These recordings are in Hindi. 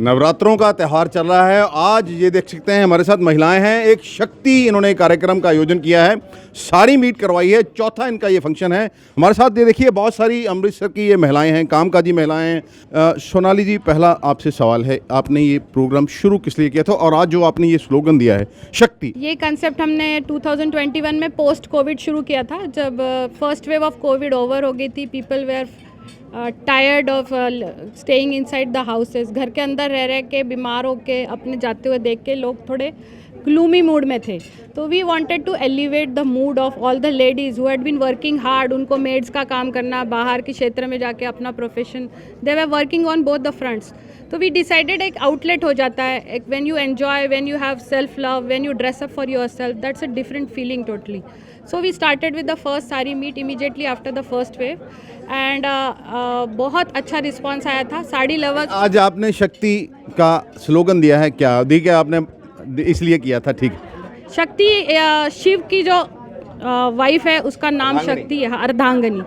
नवरात्रों का त्यौहार चल रहा है। आज ये देख सकते हैं हमारे साथ महिलाएं हैं। एक शक्ति इन्होंने कार्यक्रम का आयोजन किया है, साड़ी मीट करवाई है, चौथा इनका ये फंक्शन है। हमारे साथ ये देखिए बहुत सारी अमृतसर की ये महिलाएं हैं, कामकाजी महिलाएं हैं। सोनाली जी, पहला आपसे सवाल है, आपने ये प्रोग्राम शुरू किस लिए किया था और आज जो आपने ये स्लोगन दिया है शक्ति, ये कंसेप्ट हमने 2021 में पोस्ट कोविड शुरू किया था, जब first wave of Covid over हो गई थी। People were tired of staying inside the houses. घर के अंदर रह के बीमार होके अपने जाते हुए देख के लोग थोड़े ग्लूमी मूड में थे। तो we wanted to elevate the mood of all the ladies who had been working hard. उनको मेड्स का काम करना, बाहर के क्षेत्र में जाके अपना profession, they were working on both the fronts. तो वी डिसाइडेड एक आउटलेट हो जाता है, एक when you enjoy, when you have self love, when you dress up for your self, that's a different feeling totally. So we started with the first sari meet immediately after the first wave and बहुत अच्छा रिस्पॉन्स आया था। साड़ी लवर आज आपने शक्ति का स्लोगन दिया है, क्या देखिए आपने इसलिए किया था? ठीक है। शक्ति शिव की जो वाइफ है उसका नाम शक्ति है, अर्धांगिनी।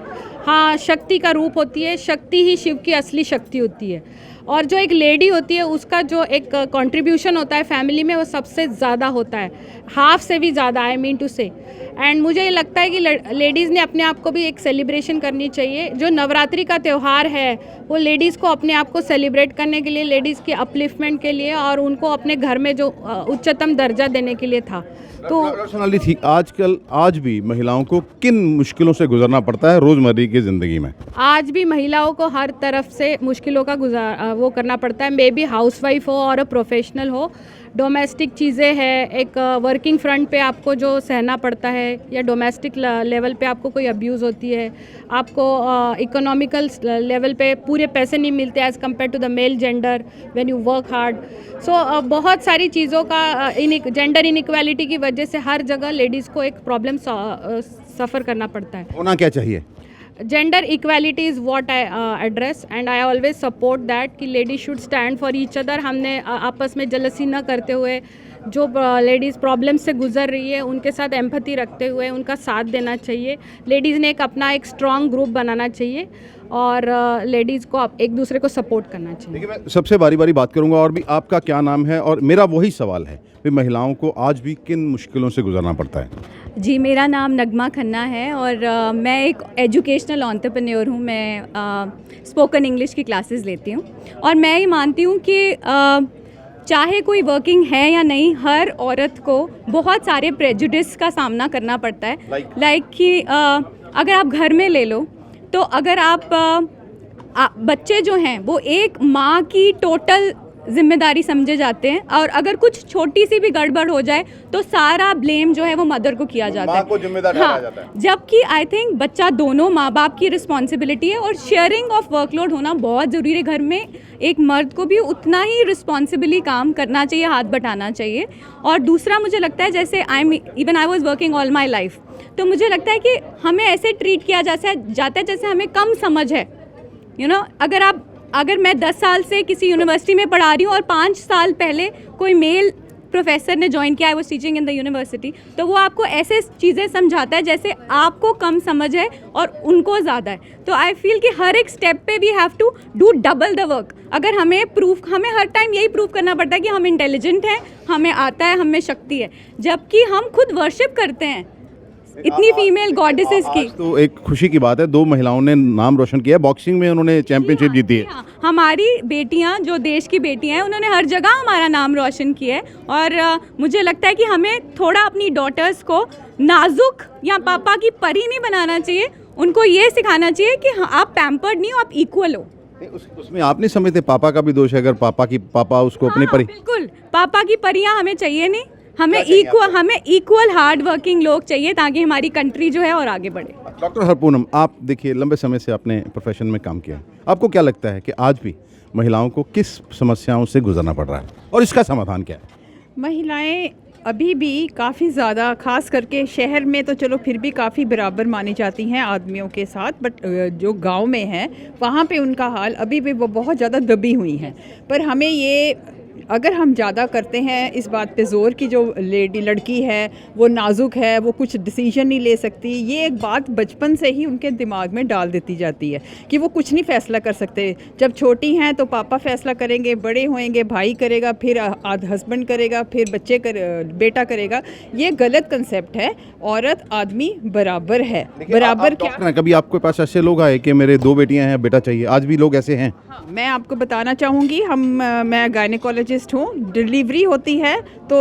हाँ, शक्ति का रूप होती है, शक्ति ही शिव की असली शक्ति होती है। और जो एक लेडी होती है उसका जो एक कंट्रीब्यूशन होता है फैमिली में, वो सबसे ज़्यादा होता है, हाफ से भी ज़्यादा, आई मीन टू से। एंड मुझे ये लगता है कि लेडीज़ ने अपने आप को भी एक सेलिब्रेशन करनी चाहिए। जो नवरात्रि का त्यौहार है वो लेडीज़ को अपने आप को सेलिब्रेट करने के लिए, लेडीज़ की अपलिफ्टमेंट के लिए और उनको अपने घर में जो उच्चतम दर्जा देने के लिए था। तो सोनाली थी, आजकल आज भी महिलाओं को किन मुश्किलों से गुजरना पड़ता है रोज़मर्रा की ज़िंदगी में? आज भी महिलाओं को हर तरफ से मुश्किलों का वो करना पड़ता है, मे बी हाउसवाइफ हो और प्रोफेशनल हो। डोमेस्टिक चीज़ें हैं, एक वर्किंग फ्रंट पे आपको जो सहना पड़ता है, या डोमेस्टिक लेवल पे आपको कोई अब्यूज़ होती है, आपको इकोनॉमिकल लेवल पे पूरे पैसे नहीं मिलते as compared to the male gender when you work hard. So बहुत सारी चीज़ों का जेंडर इनइक्वालिटी की वजह से हर जगह लेडीज़ को एक प्रॉब्लम सफ़र करना पड़ता है। होना क्या चाहिए? Gender equality is what I address and I always support that कि ladies should stand for each other. हमने आपस में जलसी न करते हुए, जो लेडीज़ प्रॉब्लम से गुजर रही है उनके साथ एम्पैथी रखते हुए उनका साथ देना चाहिए। लेडीज़ ने अपना एक स्ट्रॉन्ग ग्रुप बनाना चाहिए और लेडीज़ को एक दूसरे को सपोर्ट करना चाहिए। देखिए, मैं सबसे बारी बारी बात करूंगा। और भी आपका क्या नाम है? और मेरा वही सवाल है कि महिलाओं को आज भी किन मुश्किलों से गुजरना पड़ता है? जी, मेरा नाम नगमा खन्ना है और मैं एक एजुकेशनल एंटरप्रेन्योर हूँ। मैं स्पोकन इंग्लिश की क्लासेस लेती हूँ और मैं ये मानती हूँ कि चाहे कोई वर्किंग है या नहीं, हर औरत को बहुत सारे प्रेजुडिस का सामना करना पड़ता है। लाइक कि अगर आप घर में ले लो तो अगर आप बच्चे जो हैं वो एक माँ की टोटल जिम्मेदारी समझे जाते हैं और अगर कुछ छोटी सी भी गड़बड़ हो जाए तो सारा ब्लेम जो है वो मदर को किया जाता है, माँ को जिम्मेदार ठहराया जाता है। जबकि आई थिंक बच्चा दोनों माँ बाप की रिस्पॉन्सिबिलिटी है और शेयरिंग ऑफ वर्कलोड होना बहुत ज़रूरी है। घर में एक मर्द को भी उतना ही रिस्पॉन्सिबली काम करना चाहिए, हाथ बटाना चाहिए। और दूसरा मुझे लगता है, जैसे I was working all my life, तो मुझे लगता है कि हमें ऐसे ट्रीट किया जाता है जैसे हमें कम समझ है। अगर मैं 10 साल से किसी यूनिवर्सिटी में पढ़ा रही हूँ और 5 साल पहले कोई मेल प्रोफेसर ने ज्वाइन किया, I was teaching in the university, तो वो आपको ऐसे चीज़ें समझाता है जैसे आपको कम समझ है और उनको ज़्यादा है। तो आई फील कि हर एक स्टेप पे we have to do double the work. अगर हमें हर टाइम यही प्रूव करना पड़ता है कि हम इंटेलिजेंट हैं, हमें आता है, हमें शक्ति है, जबकि हम खुद वर्शिप करते हैं इतनी फीमेल गॉडेसेस की। तो एक खुशी की बात है, 2 महिलाओं ने नाम रोशन किया है। बॉक्सिंग में उन्होंने चैंपियनशिप जीती है। हमारी बेटियां, जो देश की बेटियां हैं, उन्होंने हर जगह हमारा नाम रोशन किया है। और मुझे लगता है कि हमें थोड़ा अपनी डॉटर्स को नाजुक या पापा की परी नहीं बनाना चाहिए। उनको ये सिखाना चाहिए कि आप पैम्पर्ड नहीं हो, आप इक्वल हो। उसमें आप नहीं समझते पापा का भी दोष है? अगर पापा उसको अपनी परी, बिल्कुल, पापा की परियां हमें चाहिए नहीं, हमें इक्वल हार्ड वर्किंग लोग चाहिए ताकि हमारी कंट्री जो है और आगे बढ़े। डॉक्टर हरपूनम, आप देखिए लंबे समय से आपने प्रोफेशन में काम किया है, आपको क्या लगता है कि आज भी महिलाओं को किस समस्याओं से गुजरना पड़ रहा है और इसका समाधान क्या है? महिलाएं अभी भी काफ़ी ज़्यादा, खास करके शहर में तो चलो फिर भी काफ़ी बराबर मानी जाती हैं आदमियों के साथ, बट जो गांव में हैं वहाँ पे उनका हाल अभी भी वो बहुत ज़्यादा दबी हुई हैं। पर हमें ये अगर हम ज़्यादा करते हैं इस बात पे जोर की जो लड़की है वो नाजुक है, वो कुछ डिसीजन नहीं ले सकती, ये एक बात बचपन से ही उनके दिमाग में डाल देती जाती है कि वो कुछ नहीं फैसला कर सकते। जब छोटी हैं तो पापा फैसला करेंगे, बड़े होएंगे भाई करेगा, फिर हस्बैंड करेगा, फिर बेटा करेगा। ये गलत कंसेप्ट है। औरत आदमी बराबर है। बराबर क्या? कभी आपके पास ऐसे लोग आए कि मेरे 2 बेटियां हैं, बेटा चाहिए? आज भी लोग ऐसे हैं? हाँ, मैं आपको बताना चाहूँगी, मैं गायनेकोलॉजिस्ट हूँ। डिलीवरी होती है तो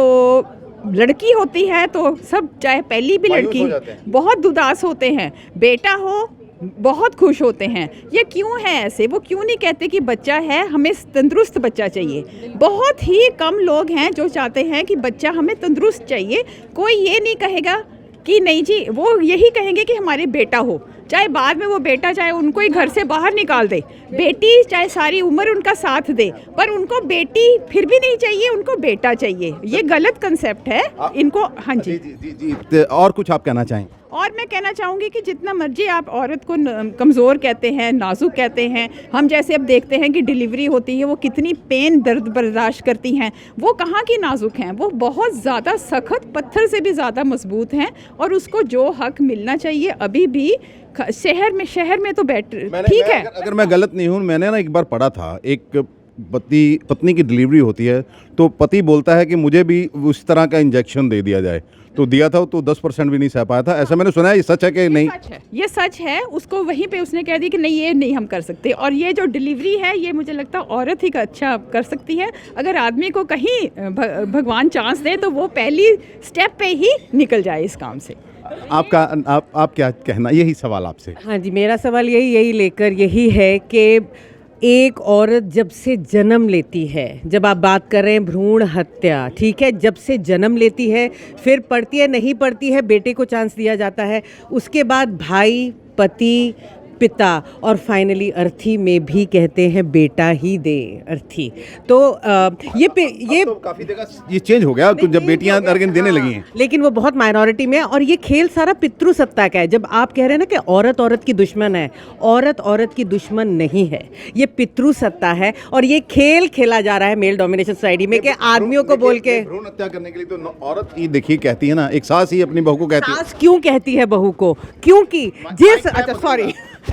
लड़की होती है तो सब, चाहे पहली भी लड़की, बहुत उदास होते हैं, बेटा हो बहुत खुश होते हैं। ये क्यों है ऐसे? वो क्यों नहीं कहते कि बच्चा है, हमें तंदुरुस्त बच्चा चाहिए? बहुत ही कम लोग हैं जो चाहते हैं कि बच्चा हमें तंदुरुस्त चाहिए। कोई ये नहीं कहेगा कि नहीं जी, वो यही कहेंगे कि हमारे बेटा हो, चाहे बाद में वो बेटा चाहे उनको ही घर से बाहर निकाल दे, बेटी चाहे सारी उम्र उनका साथ दे, पर उनको बेटी फिर भी नहीं चाहिए, उनको बेटा चाहिए। ये गलत कंसेप्ट है इनको। हाँ जी जी। और कुछ आप कहना चाहें? और मैं कहना चाहूँगी कि जितना मर्जी आप औरत को कमज़ोर कहते हैं, नाजुक कहते हैं, हम जैसे अब देखते हैं कि डिलीवरी होती है वो कितनी पेन दर्द बर्दाश्त करती हैं, वो कहाँ की नाजुक हैं, वो बहुत ज़्यादा सख्त, पत्थर से भी ज़्यादा मजबूत हैं। और उसको जो हक मिलना चाहिए अभी भी शहर में तो बेटर ठीक है। अगर मैं गलत नहीं हूँ, मैंने ना एक बार पढ़ा था, एक पत्नी की डिलीवरी होती है तो पति बोलता है कि मुझे भी उस तरह का इंजेक्शन दे दिया जाए, तो दिया था तो 10% भी नहीं सह पाया था। ऐसा मैंने सुना है, ये सच है कि नहीं? ये सच है। उसको वहीं पे उसने कह दी कि नहीं, ये नहीं हम कर सकते। और ये जो डिलीवरी है ये मुझे लगता है औरत ही अच्छा कर सकती है। अगर आदमी को कहीं भगवान चांस दे तो वो पहली स्टेप पे ही निकल जाए इस काम से। आप क्या कहना? यही सवाल आपसे। हाँ जी, मेरा सवाल यही है कि एक औरत जब से जन्म लेती है, जब आप बात कर रहे हैं भ्रूण हत्या, ठीक है, जब से जन्म लेती है, फिर पढ़ती है नहीं पढ़ती है, बेटे को चांस दिया जाता है, उसके बाद भाई, पति, पिता, और फाइनली अर्थी में भी कहते हैं बेटा ही दे अर्थी। तो ये तो काफी जगह ये चेंज हो गया, तो जब बेटियां अर्गन देने लगी हैं, लेकिन वो बहुत माइनॉरिटी में है। और ये खेल सारा पितृसत्ता का है। जब आप कह रहे हैं ना कि औरत औरत की दुश्मन है, औरत औरत की दुश्मन नहीं है, ये पितृसत्ता है। और ये खेल खेला जा रहा है मेल डोमिनेशन सोसाइटी में कि आदमियों को बोल के भ्रूण हत्या करने के लिए तो औरत ही देखिए कहती है ना, एक सास ही अपनी बहू को कहती है। सास क्यों कहती है बहू को?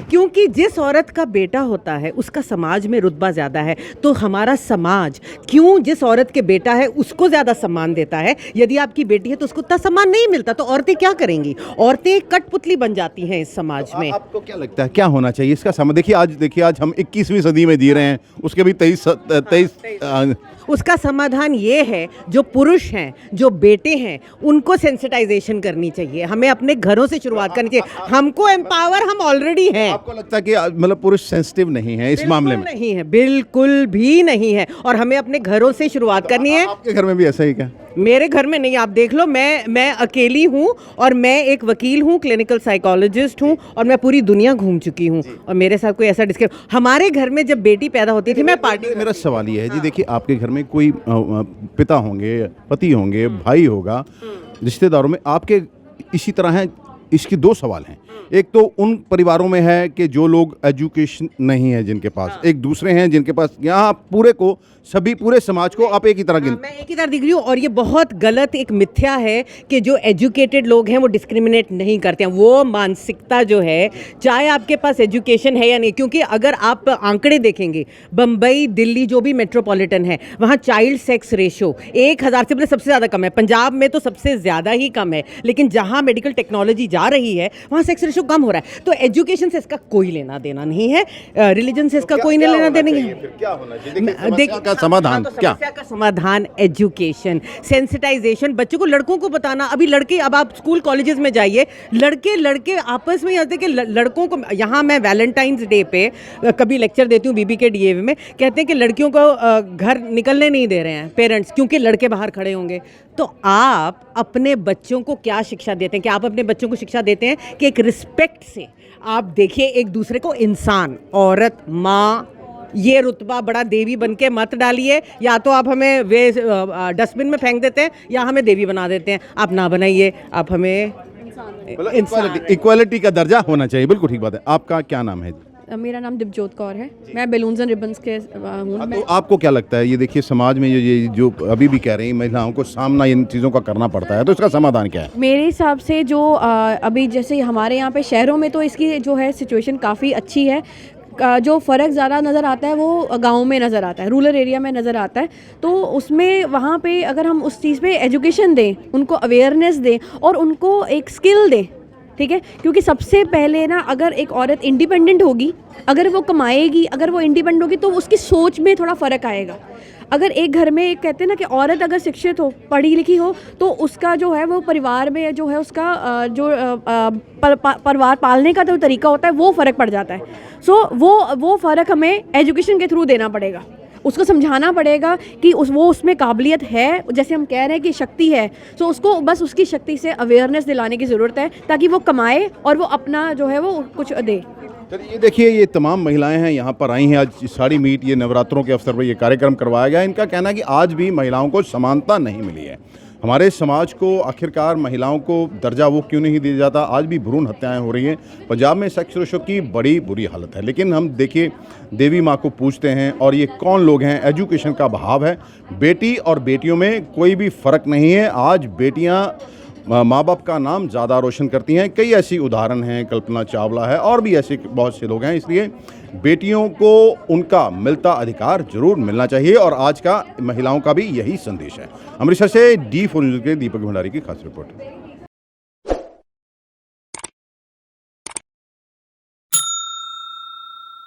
क्योंकि जिस औरत का बेटा होता है उसका समाज में रुतबा ज़्यादा है, तो हमारा समाज क्यों जिस औरत के बेटा है उसको ज़्यादा सम्मान देता है? यदि आपकी बेटी है तो उसको उतना सम्मान नहीं मिलता, तो औरतें क्या करेंगी? औरतें कठपुतली बन जाती हैं इस समाज में। आपको क्या लगता है क्या होना चाहिए इसका समाधान? देखिए आज हम 21वीं सदी में जी रहे हैं, उसके भी 23 उसका समाधान ये है, जो पुरुष हैं, जो बेटे हैं, उनको सेंसिटाइजेशन करनी चाहिए। हमें अपने घरों से शुरुआत करनी चाहिए। हमको एम्पावर हम ऑलरेडी हैं। आपको लगता है कि मतलब पुरुष सेंसिटिव नहीं है इस मामले में? नहीं है, बिल्कुल भी नहीं है। और हमें अपने घरों से शुरुआत करनी है। आपके घर में भी ऐसा ही क्या? मेरे घर में नहीं, आप देख लो, मैं अकेली हूँ और मैं एक वकील हूँ, क्लिनिकल साइकोलॉजिस्ट हूँ, और मैं पूरी दुनिया घूम चुकी हूँ, और मेरे साथ कोई ऐसा हमारे घर में जब बेटी पैदा होती थी, मैं पार्टी। मेरा सवाल ये है जी, देखिए आपके घर में कोई पिता होंगे, पति होंगे, भाई होगा, रिश्तेदारों में आपके इसी तरह हैं। इसके 2 सवाल हैं। एक तो उन परिवारों में है कि जो लोग एजुकेशन नहीं है जिनके पास, एक दूसरे हैं जिनके पास, यहाँ पूरे समाज को आप एक ही तरह मैं एक ही तरह दिख रही हूँ। और ये बहुत गलत एक मिथ्या है कि जो एजुकेटेड लोग हैं वो डिस्क्रिमिनेट नहीं करते हैं। वो मानसिकता जो है, चाहे आपके पास एजुकेशन है या नहीं, क्योंकि अगर आप आंकड़े देखेंगे, बम्बई, दिल्ली जो भी मेट्रोपॉलिटन है, वहाँ चाइल्ड सेक्स रेशो 1000 से सबसे ज़्यादा कम है। पंजाब में तो सबसे ज़्यादा ही कम है, लेकिन जहाँ मेडिकल टेक्नोलॉजी जा रही है वहाँ सेक्स रेशो कम हो रहा है। तो एजुकेशन से इसका कोई लेना देना नहीं है, रिलीजन से इसका कोई लेना देना नहीं है। क्या होना चाहिए? समाधान क्या? समस्या का समाधान एजुकेशन, सेंसिटाइजेशन, बच्चों को, लड़कों को बताना। अभी लड़के, अब आप स्कूल कॉलेजेस में जाइए, लड़के आपस में आते कि लड़कों को, यहाँ मैं वैलेंटाइंस डे पे कभी लेक्चर देती हूँ BBK DAV में, कहते हैं कि लड़कियों को घर निकलने नहीं दे रहे हैं पेरेंट्स, क्योंकि लड़के बाहर खड़े होंगे। तो आप अपने बच्चों को क्या शिक्षा देते हैं? कि आप अपने बच्चों को शिक्षा देते हैं कि एक रिस्पेक्ट से आप देखिए एक दूसरे को इंसान, औरत, माँ, ये रुतबा बड़ा देवी बन के मत डालिए। या तो आप हमें डस्टबिन में फेंक देते हैं या हमें देवी बना देते हैं। आप ना बनाइए, आप हमें इक्वालिटी का दर्जा होना चाहिए। बिल्कुल ठीक बात है। आपका क्या नाम है? मेरा नाम दिवजोत कौर है, मैं बैलून्स एंड रिबन्स के हूँ। तो आपको क्या लगता है, ये देखिए समाज में जो अभी भी कह रही हैं महिलाओं को सामना इन चीज़ों का करना पड़ता है, तो इसका समाधान क्या है? मेरे हिसाब से जो अभी जैसे हमारे यहाँ पे शहरों में तो इसकी जो है सिचुएशन काफ़ी अच्छी है। जो फ़र्क ज़्यादा नज़र आता है वो गाँव में नज़र आता है, रूरल एरिया में नज़र आता है। तो उसमें वहाँ पे अगर हम उस चीज़ पे एजुकेशन दें, उनको अवेयरनेस दें और उनको एक स्किल दें, ठीक है, क्योंकि सबसे पहले ना अगर एक औरत इंडिपेंडेंट होगी, अगर वो कमाएगी, अगर वो इंडिपेंडेंट होगी तो उसकी सोच में थोड़ा फ़र्क आएगा। अगर एक घर में एक कहते हैं ना कि औरत अगर शिक्षित हो, पढ़ी लिखी हो, तो उसका जो है वो परिवार में जो है उसका परिवार पालने का जो तरीका होता है वो फ़र्क पड़ जाता है। सो वो फ़र्क हमें एजुकेशन के थ्रू देना पड़ेगा, उसको समझाना पड़ेगा कि वो उसमें काबिलियत है, जैसे हम कह रहे हैं कि शक्ति है, सो उसको बस उसकी शक्ति से अवेयरनेस दिलाने की ज़रूरत है ताकि वो कमाए और वो अपना जो है वो कुछ दे। चलिए, ये देखिए ये तमाम महिलाएं हैं, यहाँ पर आई हैं आज साड़ी मीट, ये नवरात्रों के अवसर पर ये कार्यक्रम करवाया गया। इनका कहना है कि आज भी महिलाओं को समानता नहीं मिली है। हमारे समाज को आखिरकार महिलाओं को दर्जा वो क्यों नहीं दिया जाता? आज भी भ्रूण हत्याएं हो रही हैं, पंजाब में सेक्स रेशो की बड़ी बुरी हालत है। लेकिन हम देखिए देवी माँ को पूछते हैं और ये कौन लोग हैं? एजुकेशन का अभाव है, बेटी और बेटियों में कोई भी फ़र्क नहीं है। आज बेटियाँ माँ बाप का नाम ज़्यादा रोशन करती हैं। कई ऐसी उदाहरण हैं, कल्पना चावला है और भी ऐसे बहुत से लोग हैं। इसलिए बेटियों को उनका मिलता अधिकार जरूर मिलना चाहिए और आज का महिलाओं का भी यही संदेश है। अमृतसर से D4 न्यूज़ के दीपक भंडारी की खास रिपोर्ट।